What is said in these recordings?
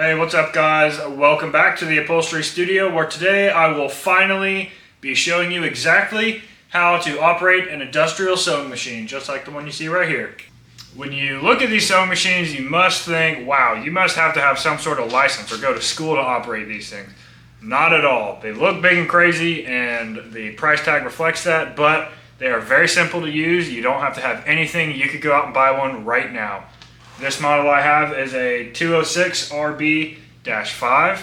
Hey, what's up guys? Welcome back to the Upholstery Studio, where today I will finally be showing you exactly how to operate an industrial sewing machine, just like the one you see right here. When you look at these sewing machines, you must think, wow, you must have to have some sort of license or go to school to operate these things. Not at all. They look big and crazy and the price tag reflects that, but they are very simple to use. You don't have to have anything. You could go out and buy one right now. This model I have is a 206 RB-5,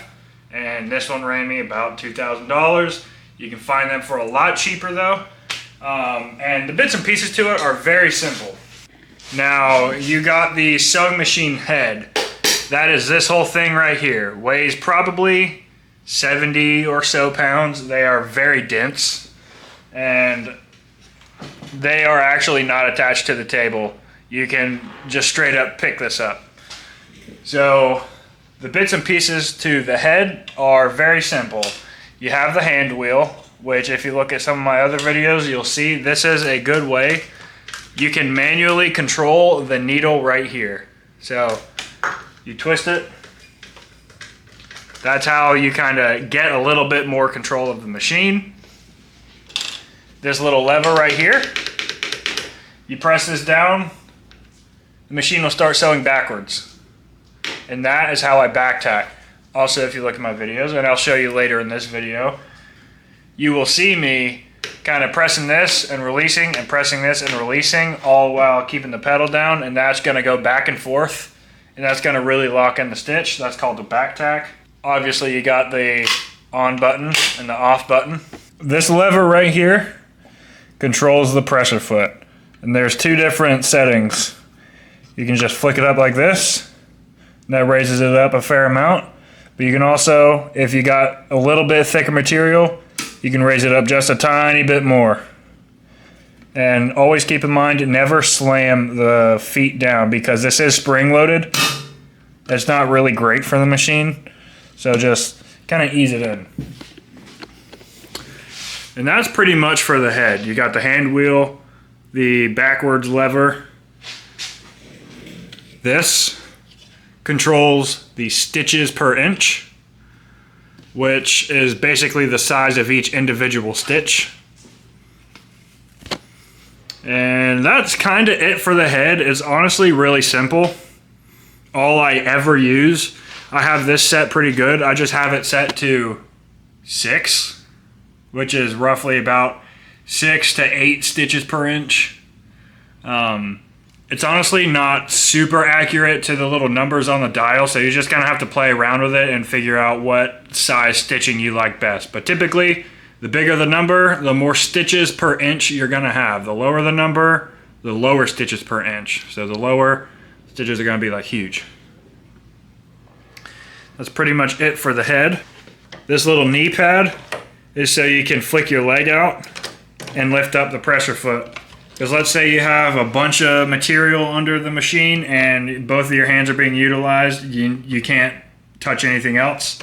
and this one ran me about $2,000. You can find them for a lot cheaper though. And the bits and pieces to it are very simple. Now, you got the sewing machine head. That is this whole thing right here. Weighs probably 70 or so pounds. They are very dense, and they are actually not attached to the table. You can just straight up pick this up. So the bits and pieces to the head are very simple. You have the hand wheel, which if you look at some of my other videos, you'll see this is a good way. You can manually control the needle right here. So you twist it. That's how you kind of get a little bit more control of the machine. This little lever right here, you press this down, the machine will start sewing backwards. And that is how I back tack. Also, if you look at my videos, and I'll show you later in this video, you will see me kind of pressing this and releasing and pressing this and releasing, all while keeping the pedal down, and that's going to go back and forth, and that's going to really lock in the stitch. That's called the back tack. Obviously, you got the on button and the off button. This lever right here controls the pressure foot, and there's two different settings. You can just flick it up like this, and that raises it up a fair amount. But you can also, if you got a little bit thicker material, you can raise it up just a tiny bit more. And always keep in mind to never slam the feet down, because this is spring loaded. It's not really great for the machine. So just kind of ease it in. And that's pretty much for the head. You got the hand wheel, the backwards lever. This controls the stitches per inch, which is basically the size of each individual stitch. And that's kind of it for the head. It's honestly really simple. All I ever use, I have this set pretty good. I just have it set to 6, which is roughly about 6 to 8 stitches per inch. It's honestly not super accurate to the little numbers on the dial, so you just kind of have to play around with it and figure out what size stitching you like best. But typically, the bigger the number, the more stitches per inch you're going to have. The lower the number, the lower stitches per inch. So the lower stitches are going to be like huge. That's pretty much it for the head. This little knee pad is so you can flick your leg out and lift up the pressure foot. Because let's say you have a bunch of material under the machine and both of your hands are being utilized, you can't touch anything else.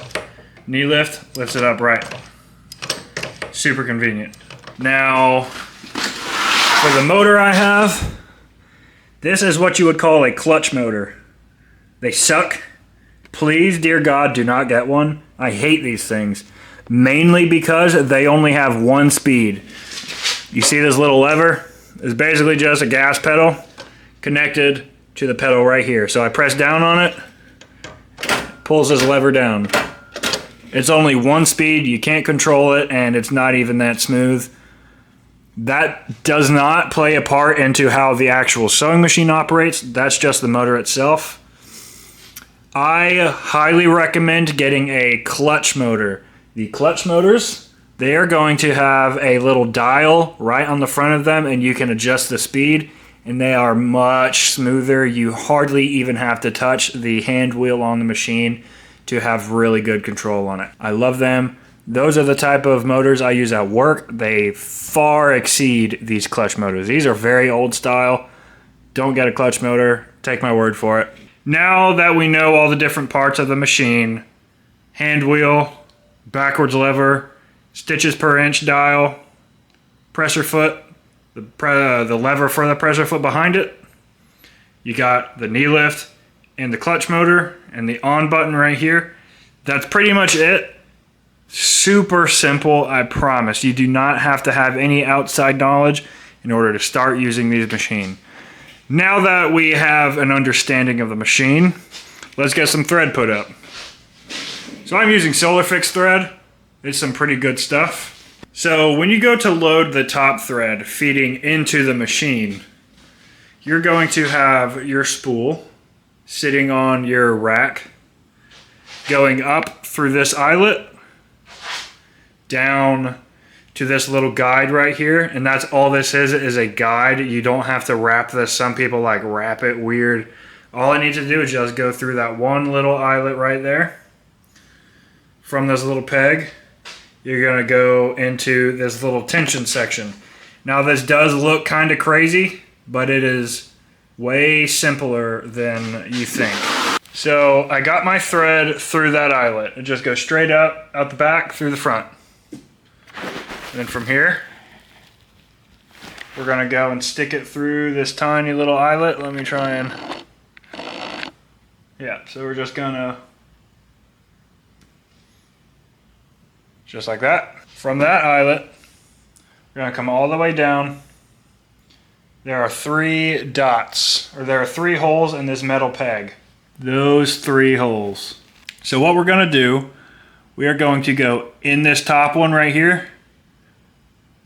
Knee lift lifts it up right. Super convenient. Now, for the motor I have, this is what you would call a clutch motor. They suck. Please, dear God, do not get one. I hate these things. Mainly because they only have one speed. You see this little lever? It's basically just a gas pedal connected to the pedal right here. So I press down on it, pulls this lever down. It's only one speed, you can't control it, and it's not even that smooth. That does not play a part into how the actual sewing machine operates. That's just the motor itself. I highly recommend getting a clutch motor. The clutch motors, they are going to have a little dial right on the front of them, and you can adjust the speed, and they are much smoother. You hardly even have to touch the hand wheel on the machine to have really good control on it. I love them. Those are the type of motors I use at work. They far exceed these clutch motors. These are very old style. Don't get a clutch motor. Take my word for it. Now that we know all the different parts of the machine, hand wheel, backwards lever, stitches per inch dial, pressure foot, the lever for the pressure foot behind it, you got the knee lift and the clutch motor, and the on button right here. That's pretty much it. Super simple, I promise. You do not have to have any outside knowledge in order to start using these machines. Now that we have an understanding of the machine, let's get some thread put up. So I'm using Solarfix thread. It's some pretty good stuff. So when you go to load the top thread feeding into the machine, you're going to have your spool sitting on your rack, going up through this eyelet, down to this little guide right here, and that's all this is a guide. You don't have to wrap this. Some people like wrap it weird. All I need to do is just go through that one little eyelet right there. From this little peg, you're gonna go into this little tension section. Now this does look kind of crazy, but it is way simpler than you think. So I got my thread through that eyelet. It just goes straight up, out the back, through the front. And then from here, we're gonna go and stick it through this tiny little eyelet. Let me try and, yeah, so we're just gonna, just like that. From that eyelet, we're gonna come all the way down. There are 3 dots, or there are 3 holes in this metal peg. Those 3 holes. So what we're gonna do, we are going to go in this top one right here,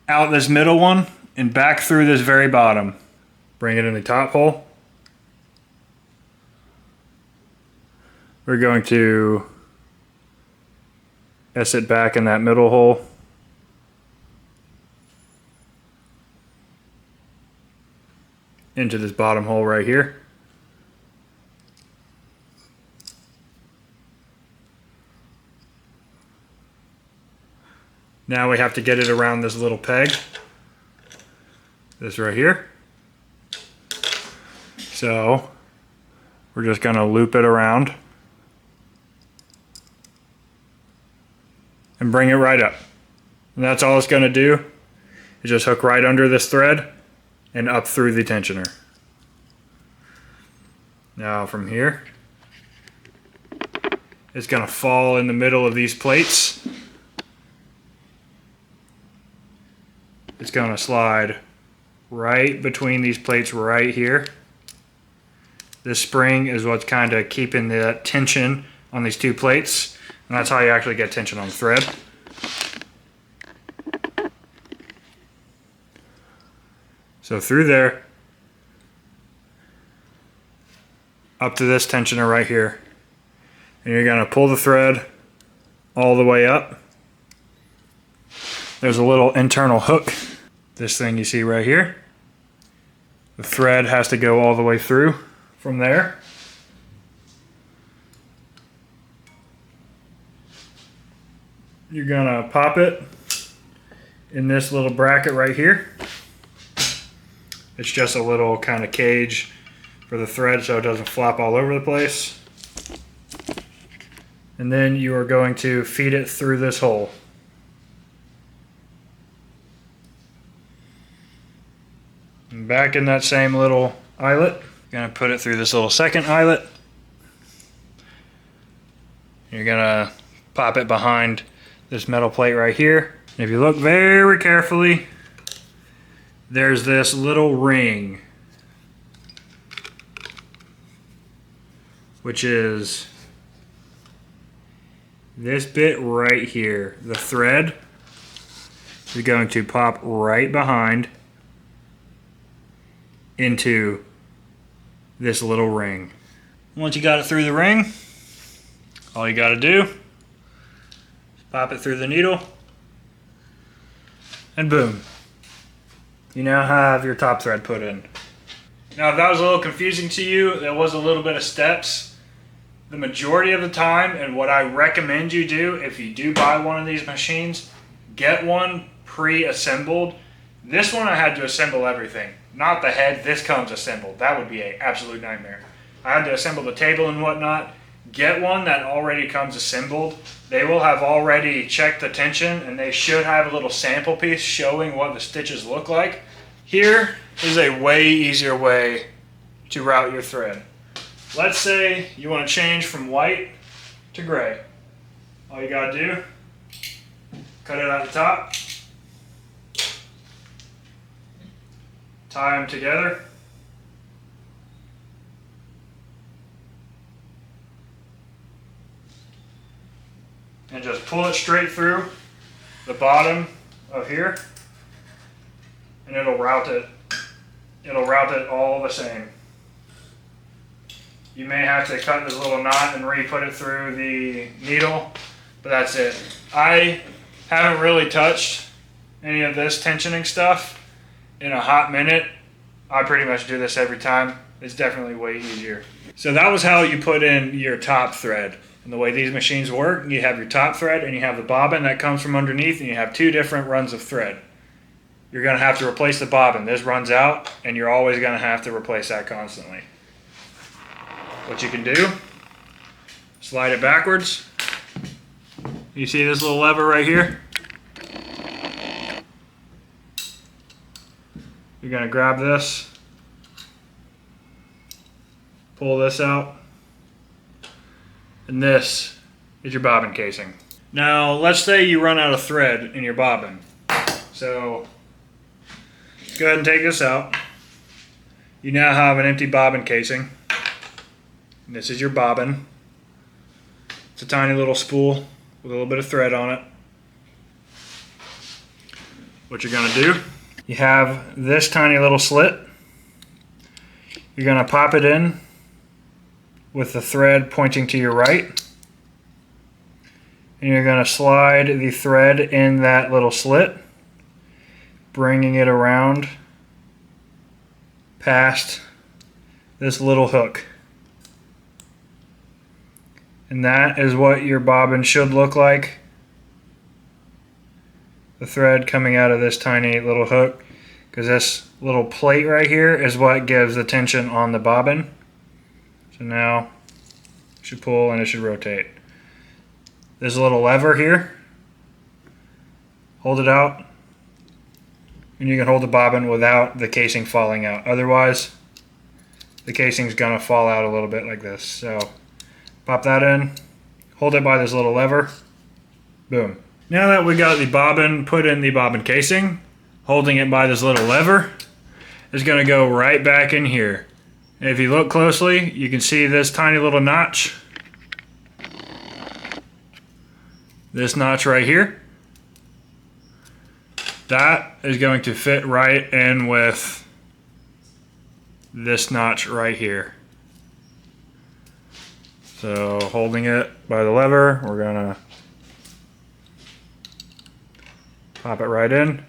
out this middle one, and back through this very bottom. Bring it in the top hole. We're going to S it back in that middle hole. Into this bottom hole right here. Now we have to get it around this little peg. This right here. So we're just gonna loop it around and bring it right up. And that's all it's gonna do, is just hook right under this thread and up through the tensioner. Now from here, it's gonna fall in the middle of these plates. It's gonna slide right between these plates right here. This spring is what's kind of keeping the tension on these 2 plates, and that's how you actually get tension on the thread. So through there, up to this tensioner right here, and you're gonna pull the thread all the way up. There's a little internal hook. This thing you see right here. The thread has to go all the way through from there. You're gonna pop it in this little bracket right here. It's just a little kind of cage for the thread so it doesn't flop all over the place. And then you are going to feed it through this hole. And back in that same little eyelet, you're gonna put it through this little second eyelet. You're gonna pop it behind this metal plate right here. And if you look very carefully, there's this little ring, which is this bit right here. The thread is going to pop right behind into this little ring. Once you got it through the ring, all you got to do is pop it through the needle, and boom, you now have your top thread put in. Now if that was a little confusing to you, there was a little bit of steps. The majority of the time, and what I recommend you do if you do buy one of these machines, get one pre-assembled. This one I had to assemble everything. Not the head, this comes assembled. That would be an absolute nightmare. I had to assemble the table and whatnot. Get one that already comes assembled. They will have already checked the tension, and they should have a little sample piece showing what the stitches look like. Here is a way easier way to route your thread. let's say you want to change from white to gray. All you gotta do, cut it at the top, tie them together, and just pull it straight through the bottom of here, and it'll route it. It'll route it all the same. You may have to cut this little knot and re-put it through the needle, but that's it. I haven't really touched any of this tensioning stuff in a hot minute. I pretty much do this every time. It's definitely way easier. So that was how you put in your top thread. And the way these machines work, you have your top thread and you have the bobbin that comes from underneath, and you have two different runs of thread. You're going to have to replace the bobbin. This runs out, and you're always going to have to replace that constantly. What you can do, slide it backwards. You see this little lever right here? You're going to grab this, pull this out, and this is your bobbin casing. Now, let's say you run out of thread in your bobbin. So, go ahead and take this out. You now have an empty bobbin casing. And this is your bobbin. It's a tiny little spool with a little bit of thread on it. What you're gonna do, you have this tiny little slit. You're gonna pop it in with the thread pointing to your right. And you're gonna slide the thread in that little slit, bringing it around past this little hook. And that is what your bobbin should look like. The thread coming out of this tiny little hook, because this little plate right here is what gives the tension on the bobbin. So now it should pull and it should rotate. There's a little lever here. Hold it out, and you can hold the bobbin without the casing falling out. Otherwise, the casing's gonna fall out a little bit like this. So pop that in, hold it by this little lever, boom. Now that we got the bobbin put in the bobbin casing, holding it by this little lever, is gonna go right back in here. And if you look closely, you can see this tiny little notch. This notch right here. That is going to fit right in with this notch right here. So holding it by the lever, we're gonna pop it right in.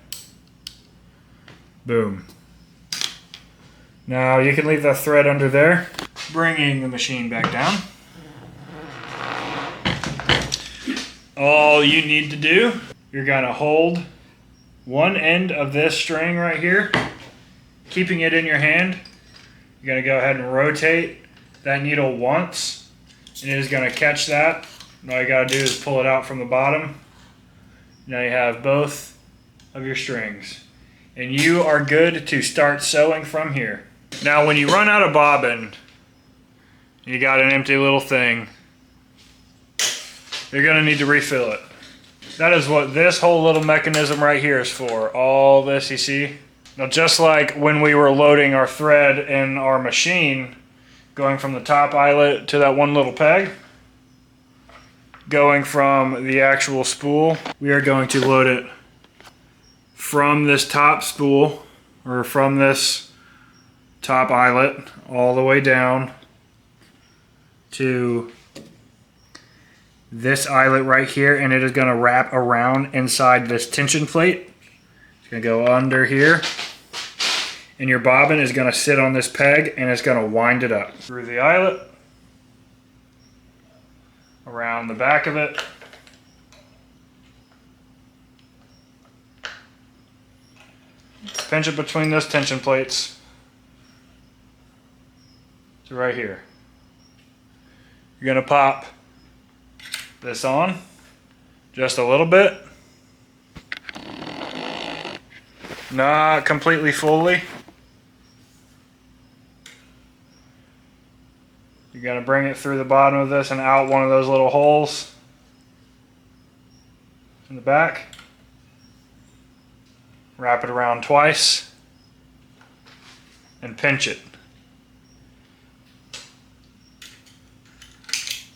Boom. Now you can leave the thread under there, bringing the machine back down. All you need to do, you're gonna hold one end of this string right here, keeping it in your hand. You're gonna go ahead and rotate that needle once, and it is gonna catch that. And all you gotta do is pull it out from the bottom. Now you have both of your strings. And you are good to start sewing from here. Now when you run out of bobbin, you got an empty little thing, you're gonna need to refill it. That is what this whole little mechanism right here is for. All this you see. Now just like when we were loading our thread in our machine, going from the top eyelet to that one little peg, going from the actual spool, we are going to load it from this top spool, or from this top eyelet, all the way down to this eyelet right here, and it is going to wrap around inside this tension plate. It's going to go under here, and your bobbin is going to sit on this peg, and it's going to wind it up through the eyelet, around the back of it, pinch it between those tension plates to right here. You're going to pop this on just a little bit, not completely fully. You're You're going to bring it through the bottom of this and out one of those little holes in the back. Wrap it around twice and pinch it.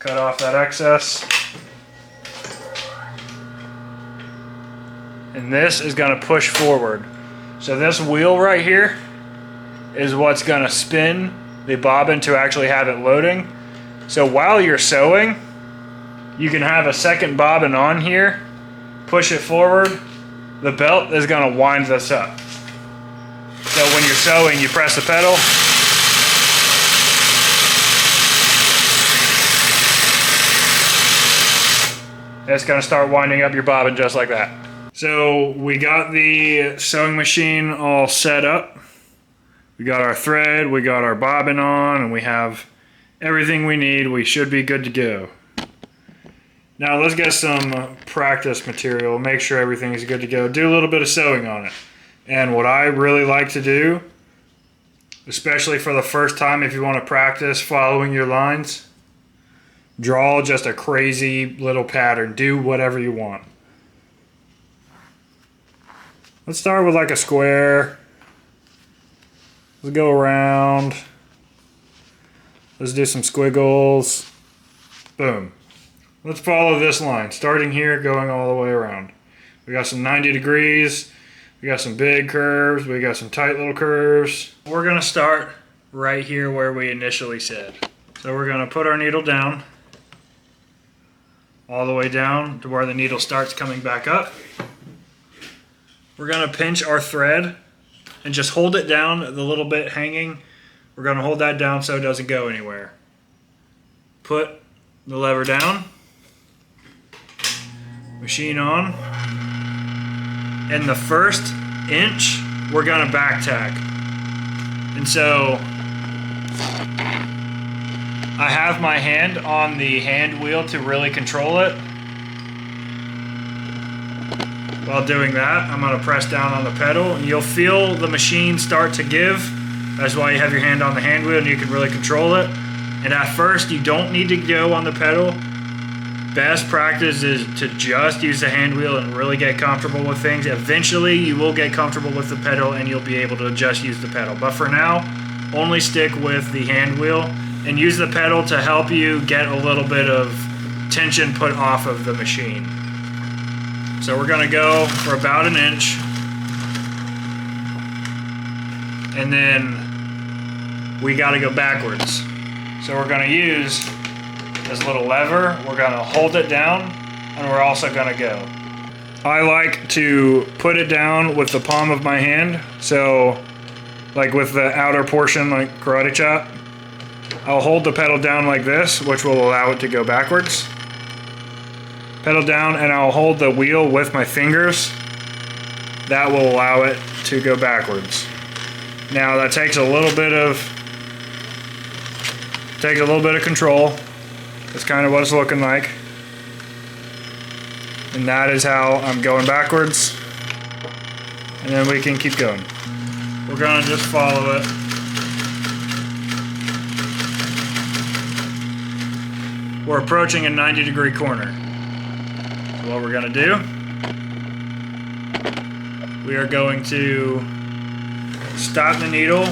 Cut off that excess. And this is going to push forward. So this wheel right here is what's going to spin the bobbin to actually have it loading. So while you're sewing, you can have a second bobbin on here, push it forward. The belt is going to wind this up. So when you're sewing, you press the pedal. It's going to start winding up your bobbin just like that. So we got the sewing machine all set up. We got our thread, we got our bobbin on, and we have everything we need. We should be good to go. Now let's get some practice material, make sure everything is good to go. Do a little bit of sewing on it. And what I really like to do, especially for the first time if you want to practice following your lines, draw just a crazy little pattern. Do whatever you want. Let's start with like a square. Let's go around. Let's do some squiggles. Boom. Let's follow this line, starting here, going all the way around. We got some 90 degrees. We got some big curves. We got some tight little curves. We're gonna start right here where we initially said. So we're gonna put our needle down, all the way down to where the needle starts coming back up. We're gonna pinch our thread and just hold it down the little bit hanging. We're gonna hold that down so it doesn't go anywhere. Put the lever down, machine on, and the first inch we're gonna back tack. And so I have my hand on the hand wheel to really control it. While doing that, I'm going to press down on the pedal, and you'll feel the machine start to give. That's why you have your hand on the hand wheel and you can really control it. And at first, you don't need to go on the pedal. Best practice is to just use the hand wheel and really get comfortable with things. Eventually, you will get comfortable with the pedal and you'll be able to just use the pedal. But for now, only stick with the hand wheel and use the pedal to help you get a little bit of tension put off of the machine. So we're gonna go for about an inch, and then we gotta go backwards. So we're gonna use this little lever, we're gonna hold it down, and we're also gonna go. I like to put it down with the palm of my hand, so like with the outer portion, like karate chop. I'll hold the pedal down like this, which will allow it to go backwards. Pedal down, and I'll hold the wheel with my fingers. That will allow it to go backwards. Now that takes a little bit of control. That's kind of what it's looking like. And that is how I'm going backwards. And then we can keep going. We're gonna just follow it. We're approaching a 90-degree corner. So what we're gonna do, we are going to stop the needle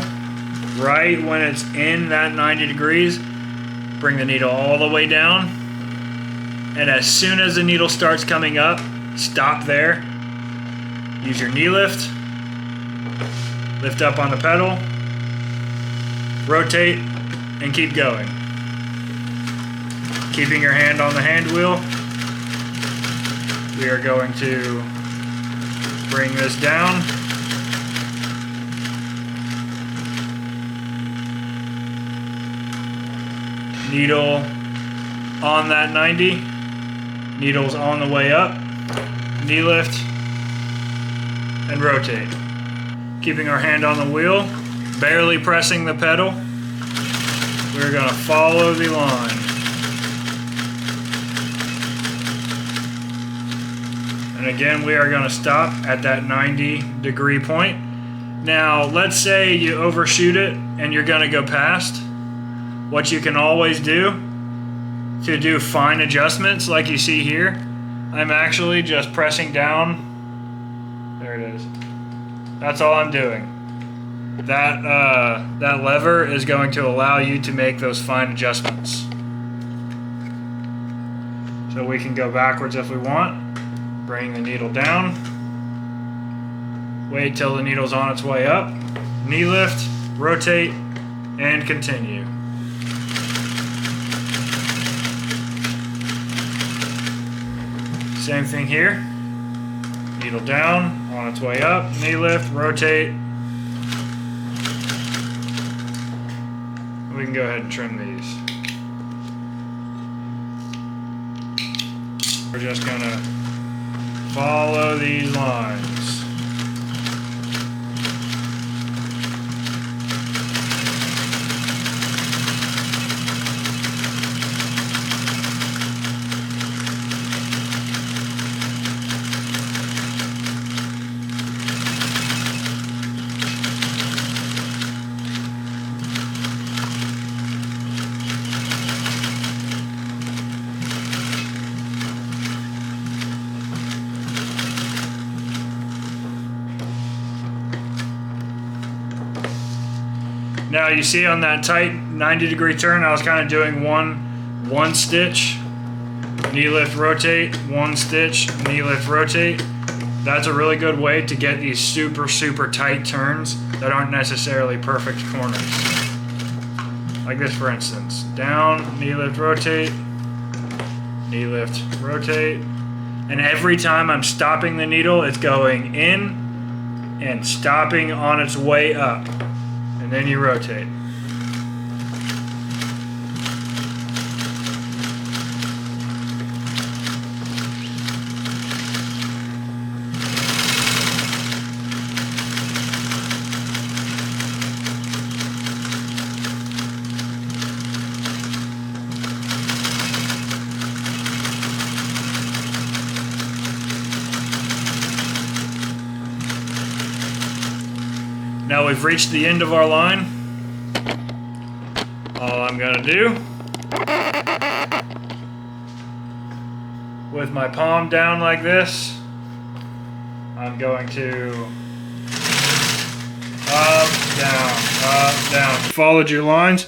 right when it's in that 90 degrees, bring the needle all the way down, and as soon as the needle starts coming up, stop there. Use your knee lift, lift up on the pedal, rotate, and keep going. Keeping your hand on the hand wheel, we are going to bring this down. Needle on that 90. Needle's on the way up. Knee lift and rotate. Keeping our hand on the wheel, barely pressing the pedal. We're going to follow the line. And again, we are going to stop at that 90-degree point. Now, let's say you overshoot it and you're going to go past. what you can always do to do fine adjustments like you see here, I'm actually just pressing down. There it is. That's all I'm doing. That lever is going to allow you to make those fine adjustments. So we can go backwards if we want. Bring the needle down. Wait till the needle's on its way up. Knee lift, rotate, and continue. Same thing here. Needle down, on its way up, knee lift, rotate. We can go ahead and trim these. We're just gonna follow these lines. Now you see on that tight 90-degree turn, I was kind of doing one stitch, knee lift, rotate, one stitch, knee lift, rotate. That's a really good way to get these super, super tight turns that aren't necessarily perfect corners. Like this, for instance. Down, knee lift, rotate, knee lift, rotate. And every time I'm stopping the needle, it's going in and stopping on its way up. And then you rotate. Now we've reached the end of our line. All I'm gonna do, with my palm down like this, I'm going to up, down. Followed your lines.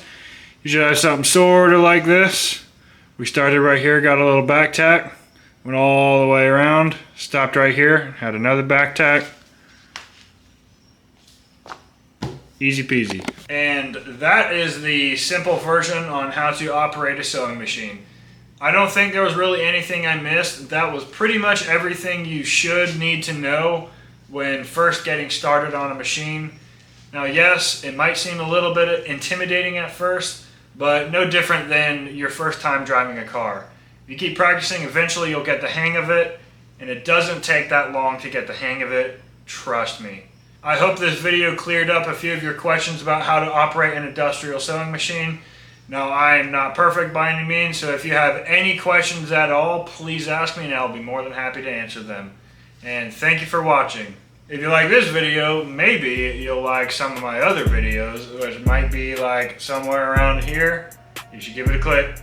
You should have something sort of like this. We started right here, got a little back tack, went all the way around, stopped right here, had another back tack. Easy peasy. And that is the simple version on how to operate a sewing machine. I don't think there was really anything I missed. That was pretty much everything you should need to know when first getting started on a machine. Now yes, it might seem a little bit intimidating at first, but no different than your first time driving a car. If you keep practicing, eventually you'll get the hang of it, and it doesn't take that long to get the hang of it, trust me. I hope this video cleared up a few of your questions about how to operate an industrial sewing machine. Now, I am not perfect by any means, so if you have any questions at all, please ask me and I'll be more than happy to answer them. And thank you for watching. If you like this video, maybe you'll like some of my other videos, which might be like somewhere around here. You should give it a click.